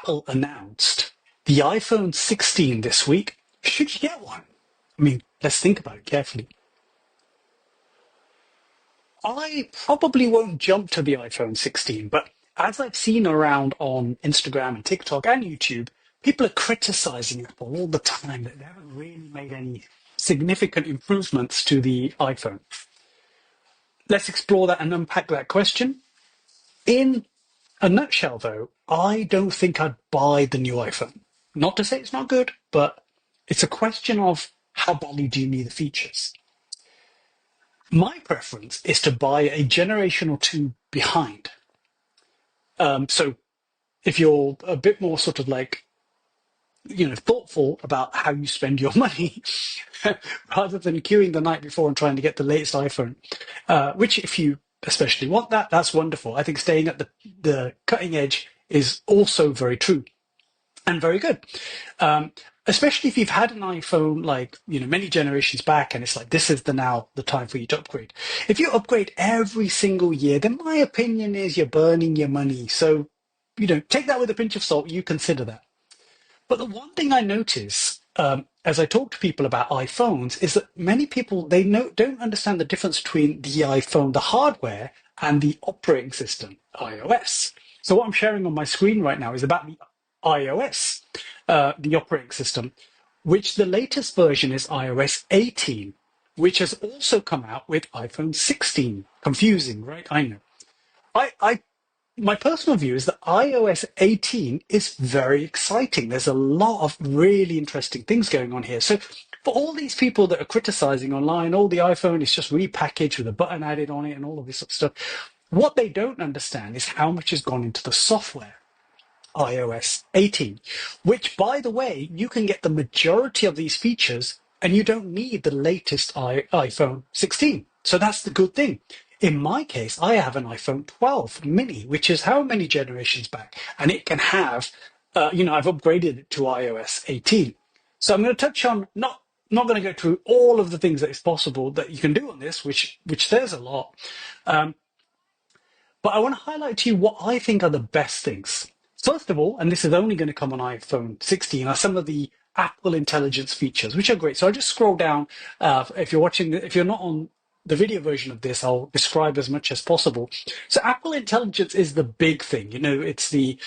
Apple announced the iPhone 16 this week. Should you get one? I mean, let's think about it carefully. I probably won't jump to the iPhone 16, but as I've seen around on Instagram and TikTok and YouTube, people are criticizing Apple all the time that they haven't really made any significant improvements to the iPhone. Let's explore that and unpack that question. In a nutshell, though, I don't think I'd buy the new iPhone. Not to say it's not good, but it's a question of how badly do you need the features. My preference is to buy a generation or two behind. So if you're a bit more sort of like, thoughtful about how you spend your money, rather than queuing the night before and trying to get the latest iPhone, which if you especially want that, that's wonderful. I think staying at the cutting edge is also very true and very good. Um, Especially if you've had an iPhone like, many generations back and it's like, this is the time for you to upgrade. If you upgrade every single year, then my opinion is you're burning your money. So, take that with a pinch of salt. You consider that. But the one thing I notice as I talk to people about iPhones is that many people don't understand the difference between the iPhone, the hardware, and the operating system, iOS. So what I'm sharing on my screen right now is about the iOS, the operating system, which the latest version is iOS 18, which has also come out with iPhone 16. Confusing, right? I know. I My personal view is that iOS 18 is very exciting. There's a lot of really interesting things going on here. So for all these people that are criticizing online, all the iPhone is just repackaged with a button added on it and all of this sort of stuff. What they don't understand is how much has gone into the software. iOS 18, which, by the way, you can get the majority of these features and you don't need the latest iPhone 16. So that's the good thing. In my case, I have an iPhone 12 mini, which is how many generations back? And it can have, I've upgraded it to iOS 18. So I'm going to touch on, not going to go through all of the things that is possible that you can do on this, which there's a lot. Um, but I want to highlight to you what I think are the best things. First of all, and this is only going to come on iPhone 16, are some of the Apple Intelligence features, which are great. So I'll just scroll down. If you're not on the video version of this, I'll describe as much as possible. So Apple Intelligence is the big thing. It's they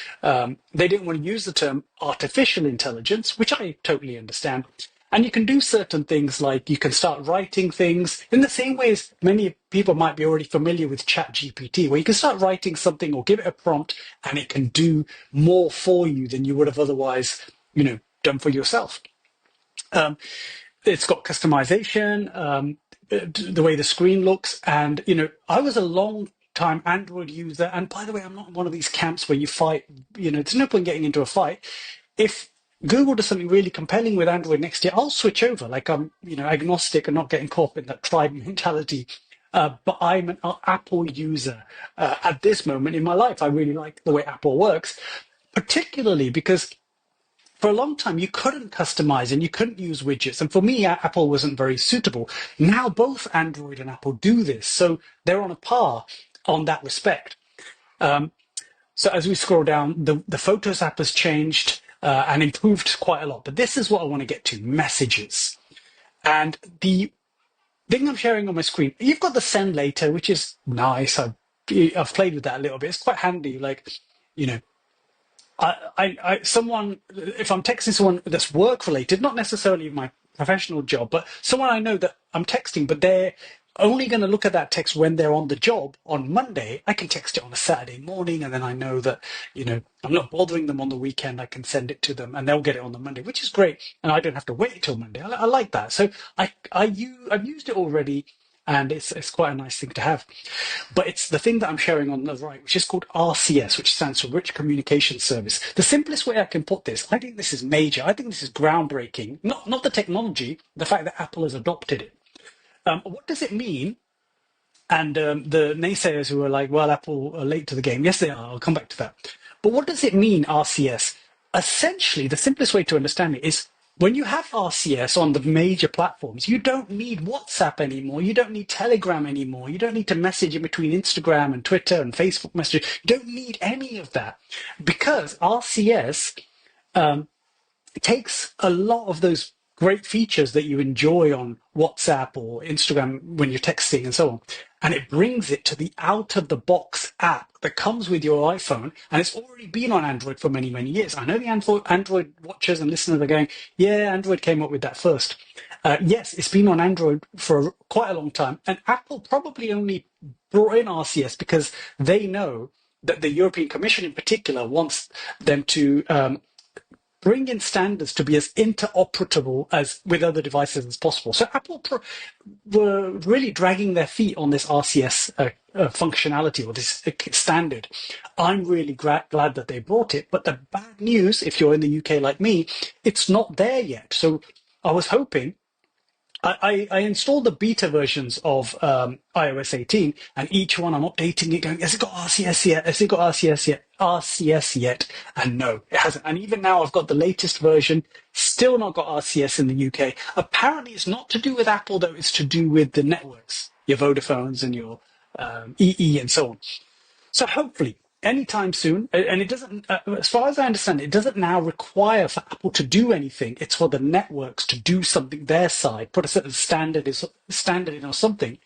didn't want to use the term artificial intelligence, which I totally understand. And you can do certain things like you can start writing things in the same way as many people might be already familiar with ChatGPT, where you can start writing something or give it a prompt and it can do more for you than you would have otherwise, done for yourself. It's got customization, the way the screen looks. And, I was a long time Android user. And by the way, I'm not in one of these camps where you fight, there's no point getting into a fight. If Google does something really compelling with Android next year, I'll switch over. Like I'm, agnostic and not getting caught in that tribe mentality. But I'm an Apple user at this moment in my life. I really like the way Apple works, particularly because for a long time you couldn't customize and you couldn't use widgets. And for me, Apple wasn't very suitable. Now both Android and Apple do this. So they're on a par on that respect. So as we scroll down, the Photos app has changed and improved quite a lot. But this is what I want to get to, messages. And the thing I'm sharing on my screen, you've got the send later, which is nice. I've played with that a little bit. It's quite handy. Like, you know, someone, if I'm texting someone that's work related, not necessarily my professional job, but someone I know that I'm texting, but they're only going to look at that text when they're on the job on Monday, I can text it on a Saturday morning. And then I know that, I'm not bothering them on the weekend. I can send it to them and they'll get it on the Monday, which is great. And I don't have to wait till Monday. I like that. So I've used it already. And it's quite a nice thing to have. But it's the thing that I'm sharing on the right, which is called RCS, which stands for Rich Communication Service. The simplest way I can put this, I think this is major. I think this is groundbreaking. Not the technology, the fact that Apple has adopted it. What does it mean? And the naysayers who are like, well, Apple are late to the game. Yes, they are. I'll come back to that. But what does it mean, RCS? Essentially, the simplest way to understand it is When you have RCS on the major platforms, you don't need WhatsApp anymore. You don't need Telegram anymore. You don't need to message in between Instagram and Twitter and Facebook Messenger. You don't need any of that because RCS takes a lot of those great features that you enjoy on WhatsApp or Instagram when you're texting and so on, and it brings it to the out of the box app that comes with your iPhone, and it's already been on Android for many, many years. I know the Android watchers and listeners are going, yeah, Android came up with that first. Yes, it's been on Android for quite a long time, and Apple probably only brought in RCS because they know that the European Commission in particular wants them to bring in standards to be as interoperable as with other devices as possible. So were really dragging their feet on this RCS functionality or this standard. I'm really glad that they brought it. But the bad news, if you're in the UK like me, it's not there yet. So I was hoping I installed the beta versions of iOS 18, and each one I'm updating it, going, has it got RCS yet? Has it got RCS yet? RCS yet? And no, it hasn't. And even now, I've got the latest version, still not got RCS in the UK. Apparently, it's not to do with Apple, though. It's to do with the networks, your Vodafones and your EE and so on. So hopefully, anytime soon, and it doesn't, as far as I understand, it doesn't now require for Apple to do anything. It's for the networks to do something their side, put a certain standard in or something.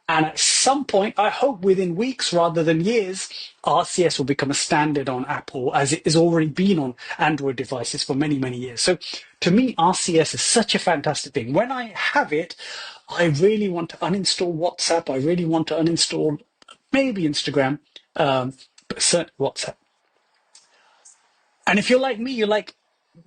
And at some point, I hope within weeks rather than years, RCS will become a standard on Apple as it has already been on Android devices for many, many years. So to me, RCS is such a fantastic thing. When I have it, I really want to uninstall WhatsApp. I really want to uninstall maybe Instagram, but certainly WhatsApp. And if you're like me, you like,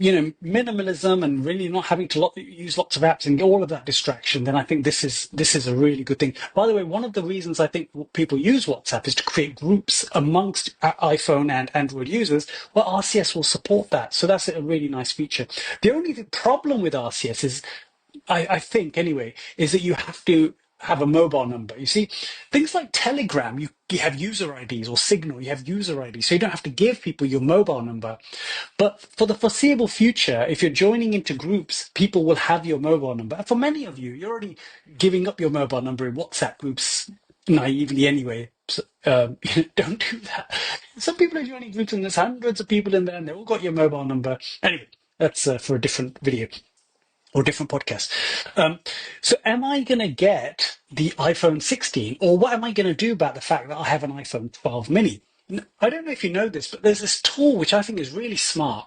minimalism and really not having to use lots of apps and all of that distraction, then I think this is a really good thing. By the way, one of the reasons I think people use WhatsApp is to create groups amongst iPhone and Android users. Well, RCS will support that, so that's a really nice feature. The only problem with RCS is I think anyway, is that you have to have a mobile number. You see, things like Telegram, you have user IDs, or Signal, you have user IDs, so you don't have to give people your mobile number. But for the foreseeable future, if you're joining into groups, people will have your mobile number. And for many of you, you're already giving up your mobile number in WhatsApp groups naively anyway. So, don't do that. Some people are joining groups and there's hundreds of people in there and they all got your mobile number. Anyway, that's for a different video or different podcast. So am I going to get the iPhone 16, or what am I going to do about the fact that I have an iPhone 12 mini? I don't know if you know this, but there's this tool which I think is really smart.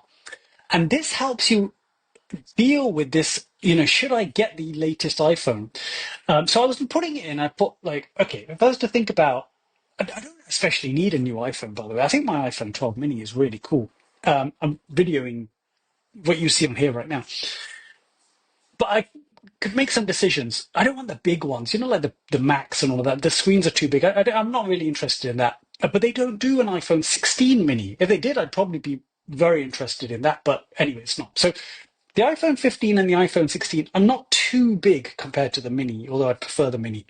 And this helps you deal with this, should I get the latest iPhone? So I was putting it in, I put like, okay, if I was to think about, I don't especially need a new iPhone, by the way. I think my iPhone 12 mini is really cool. I'm videoing what you see on here right now. But I could make some decisions. I don't want the big ones, like the Max and all of that. The screens are too big. I'm not really interested in that. But they don't do an iPhone 16 mini. If they did, I'd probably be very interested in that. But anyway, it's not. So the iPhone 15 and the iPhone 16 are not too big compared to the mini, although I prefer the mini.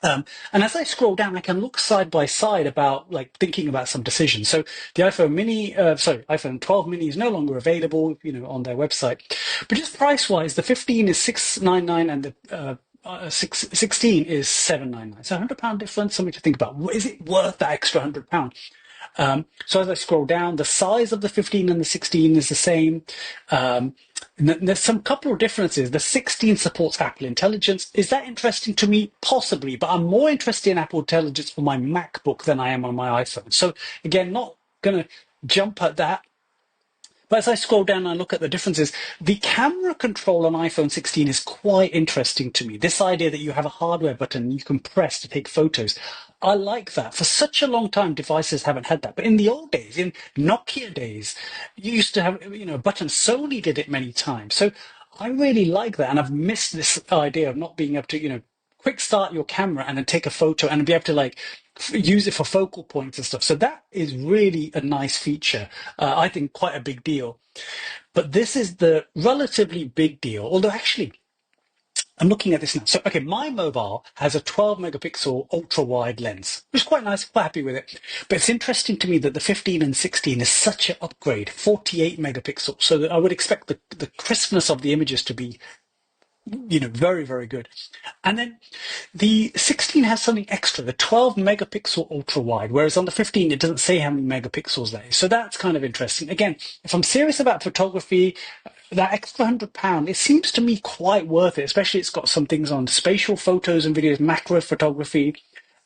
And as I scroll down, I can look side by side about like thinking about some decisions. So the iPhone 12 mini is no longer available, on their website. But just price wise, the 15 is 699 and the 16 is 799. So £100 difference, something to think about. Is it worth that extra £100? So as I scroll down, the size of the 15 and the 16 is the same. There's some couple of differences. The 16 supports Apple Intelligence. Is that interesting to me? Possibly, but I'm more interested in Apple Intelligence for my MacBook than I am on my iPhone. So again, not going to jump at that. But as I scroll down and I look at the differences, the camera control on iPhone 16 is quite interesting to me. This idea that you have a hardware button you can press to take photos. I like that. For such a long time, devices haven't had that. But in the old days, in Nokia days, you used to have, a button. Sony did it many times. So I really like that. And I've missed this idea of not being able to, quick start your camera and then take a photo and be able to like use it for focal points and stuff. So that is really a nice feature. I think quite a big deal. But this is the relatively big deal. Although actually, I'm looking at this now. So, okay, my mobile has a 12 megapixel ultra wide lens, which is quite nice. Quite happy with it. But it's interesting to me that the 15 and 16 is such an upgrade, 48 megapixels. So that I would expect the crispness of the images to be, very, very good. And then the 16 has something extra, the 12 megapixel ultra wide, whereas on the 15, it doesn't say how many megapixels there is. So that's kind of interesting. Again, if I'm serious about photography, that extra £100, it seems to me quite worth it, especially it's got some things on spatial photos and videos, macro photography,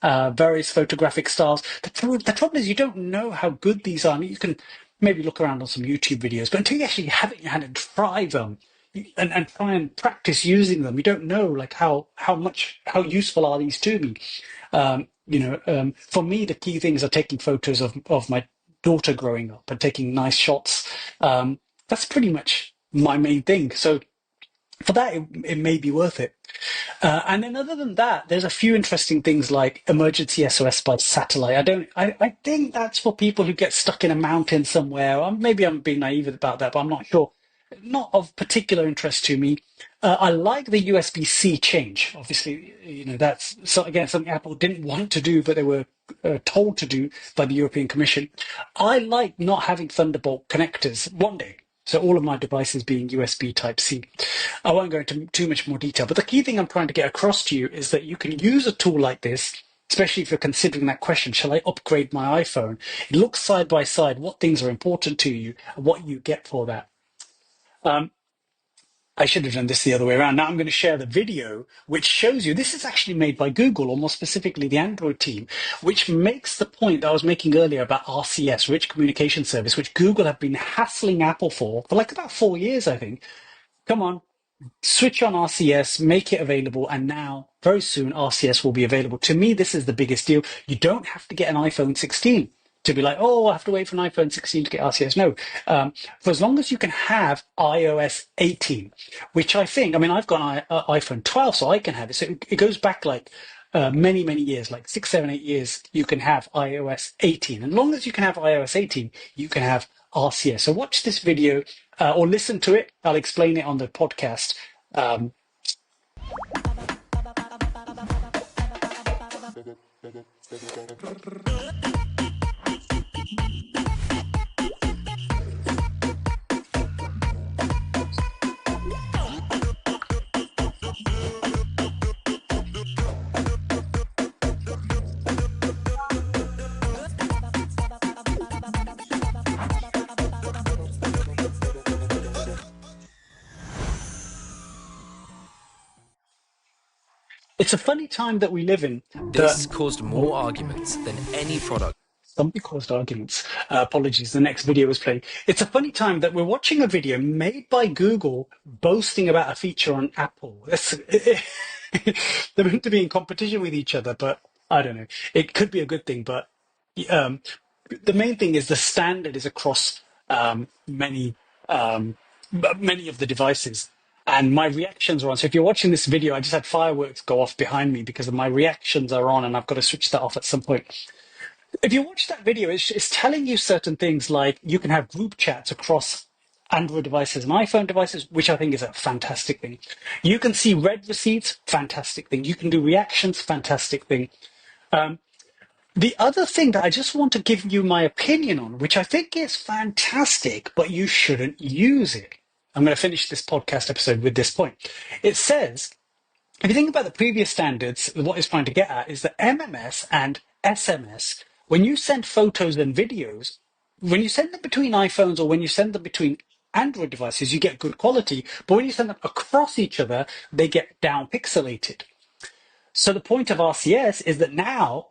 various photographic styles. The trouble is you don't know how good these are. I mean, you can maybe look around on some YouTube videos, but until you actually have it in your hand and try them, and try and practice using them, you don't know like how useful are these to me. For me, the key things are taking photos of my daughter growing up and taking nice shots. That's pretty much my main thing. So for that, it may be worth it. And then other than that, there's a few interesting things like emergency SOS by satellite. I think that's for people who get stuck in a mountain somewhere. Or maybe I'm being naive about that, but I'm not sure. Not of particular interest to me. I like the USB-C change. Obviously, that's so again something Apple didn't want to do, but they were told to do by the European Commission. I like not having Thunderbolt connectors one day. So all of my devices being USB Type C. I won't go into too much more detail, but the key thing I'm trying to get across to you is that you can use a tool like this, especially if you're considering that question, shall I upgrade my iPhone? It looks side by side what things are important to you and what you get for that. Um, I should have done this the other way around. Now I'm going to share the video, which shows you this is actually made by Google, or more specifically the Android team, which makes the point that I was making earlier about RCS, Rich Communication Service, which Google have been hassling Apple for like about 4 years, I think. Come on, switch on RCS, make it available, and now very soon RCS will be available. To me, this is the biggest deal. You don't have to get an iPhone 16 to be like, oh, I have to wait for an iPhone 16 to get RCS. No, for as long as you can have iOS 18, which I mean, I've got an iPhone 12, so I can have it. So it goes back like many, many years, like 6, 7, 8 years, you can have iOS 18. And as long as you can have iOS 18, you can have RCS. So watch this video or listen to it. I'll explain it on the podcast. Um, it's a funny time that we live in. This caused more arguments than any product. Somebody caused arguments. Apologies, the next video was playing. It's a funny time that we're watching a video made by Google boasting about a feature on Apple. They're meant to be in competition with each other, but I don't know. It could be a good thing, but um, the main thing is the standard is across many of the devices. And my reactions are on. So if you're watching this video, I just had fireworks go off behind me because of my reactions are on, and I've got to switch that off at some point. If you watch that video, it's telling you certain things like you can have group chats across Android devices and iPhone devices, which I think is a fantastic thing. You can see read receipts, fantastic thing. You can do reactions, fantastic thing. The other thing that I just want to give you my opinion on, which I think is fantastic, but you shouldn't use it. I'm going to finish this podcast episode with this point. It says, if you think about the previous standards, what it's trying to get at is that MMS and SMS, when you send photos and videos, when you send them between iPhones or when you send them between Android devices, you get good quality. But when you send them across each other, they get down pixelated. So the point of RCS is that now,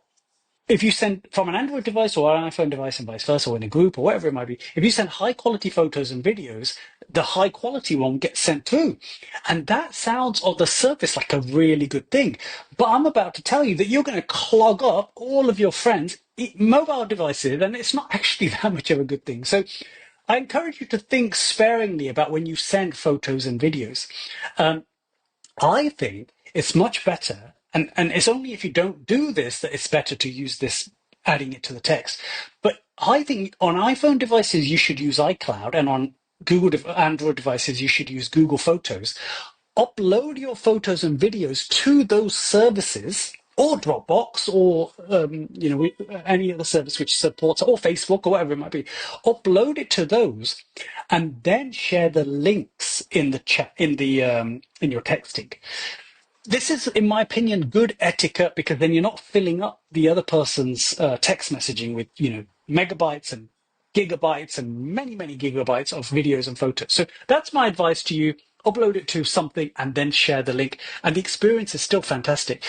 if you send from an Android device or an iPhone device and vice versa, or in a group or whatever it might be, if you send high quality photos and videos, the high quality one gets sent through. And that sounds on the surface like a really good thing. But I'm about to tell you that you're going to clog up all of your friends' mobile devices, and it's not actually that much of a good thing. So I encourage you to think sparingly about when you send photos and videos. I think it's much better, and it's only if you don't do this that it's better to use this, adding it to the text. But I think on iPhone devices, you should use iCloud, and on Android devices, you should use Google Photos. upload your photos and videos to those services or Dropbox or any other service which supports, or Facebook or whatever it might be. Upload it to those, and then share the links in the chat in your texting. This is, in my opinion, good etiquette, because then you're not filling up the other person's text messaging with, megabytes and gigabytes and many, many gigabytes of videos and photos. So that's my advice to you. Upload it to something and then share the link. And the experience is still fantastic.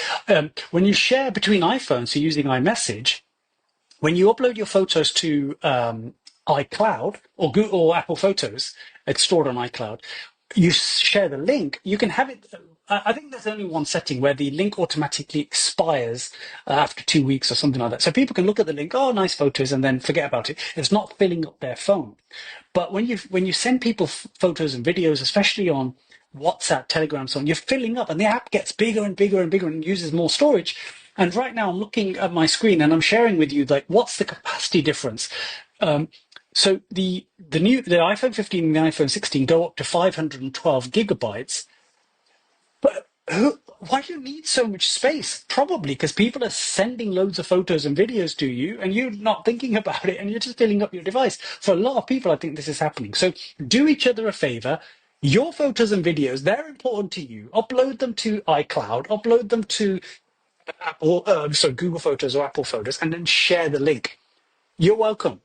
When you share between iPhones, so using iMessage, when you upload your photos to iCloud or Google or Apple Photos, it's stored on iCloud. You share the link. You can have it. I think there's only one setting where the link automatically expires after 2 weeks or something like that. So people can look at the link, oh, nice photos, and then forget about it. It's not filling up their phone. But when you send people photos and videos, especially on WhatsApp, Telegram, so on, you're filling up, and the app gets bigger and bigger and bigger and uses more storage. And right now, I'm looking at my screen and I'm sharing with you, like, what's the capacity difference? So the iPhone 15 and the iPhone 16 go up to 512 gigabytes. But why do you need so much space? Probably because people are sending loads of photos and videos to you, and you're not thinking about it, and you're just filling up your device. For a lot of people, I think this is happening. So do each other a favor. Your photos and videos, they're important to you. Upload them to iCloud, upload them to Apple, so Google Photos or Apple Photos, and then share the link. You're welcome.